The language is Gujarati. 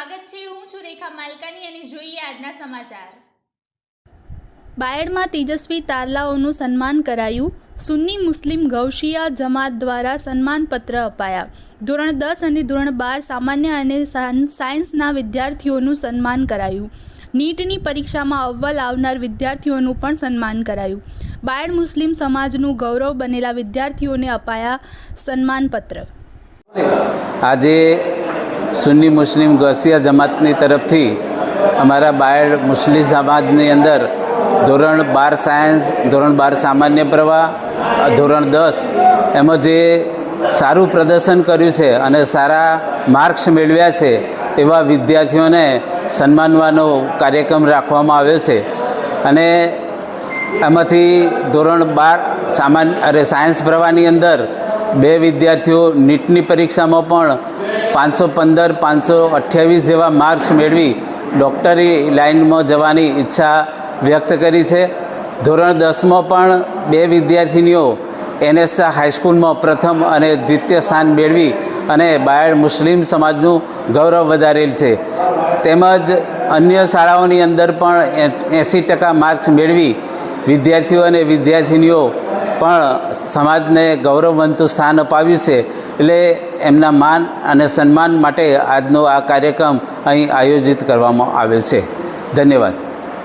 સ્વાગત છે। હું છું રેખા માલકાની અને જોઈએ આજના સમાચાર। બાયડમાં તેજસ્વી તારલાઓનું સન્માન કરાયું। સુન્ની મુસ્લિમ ગૌશિયા જમાત દ્વારા સન્માનપત્ર અપાયા। ધોરણ 10 અને ધોરણ 12 સામાન્ય અને સાયન્સના વિદ્યાર્થીઓનું સન્માન કરાયું। નીટની પરીક્ષામાં અવ્વલ આવનાર વિદ્યાર્થીઓનું પણ સન્માન કરાયું। બાયડ મુસ્લિમ સમાજનું ગૌરવ બનેલા વિદ્યાર્થીઓને અપાયા સન્માનપત્ર। આજે સુન્ની મુસ્લિમ ગૌશિયા જમાતની તરફથી અમારા બાયડ મુસ્લિમ સમાજની અંદર ધોરણ 12 સાયન્સ, ધોરણ 12 સામાન્ય પ્રવાહ, ધોરણ 10 એમાં જે સારું પ્રદર્શન કર્યું છે અને સારા માર્ક્સ મેળવ્યા છે એવા વિદ્યાર્થીઓને સન્માનવાનો કાર્યક્રમ રાખવામાં આવ્યો છે। અને એમાંથી ધોરણ 12 સાયન્સ પ્રવાહની અંદર 2 વિદ્યાર્થીઓ નીટની પરીક્ષામાં પણ 515, 528 જેવા માર્ક્સ મેળવી ડૉક્ટરી લાઇનમાં જવાની ઈચ્છા વ્યક્ત કરી છે। ધોરણ 10માં પણ 2 વિદ્યાર્થીનીઓ NSA હાઈસ્કૂલમાં પ્રથમ અને દ્વિતીય સ્થાન મેળવી અને બાયડ મુસ્લિમ સમાજનું ગૌરવ વધારેલ છે। તેમજ અન્ય શાળાઓની અંદર પણ 80% માર્ક્સ મેળવી વિદ્યાર્થીઓ અને વિદ્યાર્થીનીઓ પણ સમાજને ગૌરવવંતું સ્થાન અપાવ્યું છે। એટલે એમના માન અને સન્માન માટે આજનો આ કાર્યક્રમ અહીં આયોજિત કરવામાં આવેલ છે। ધન્યવાદ।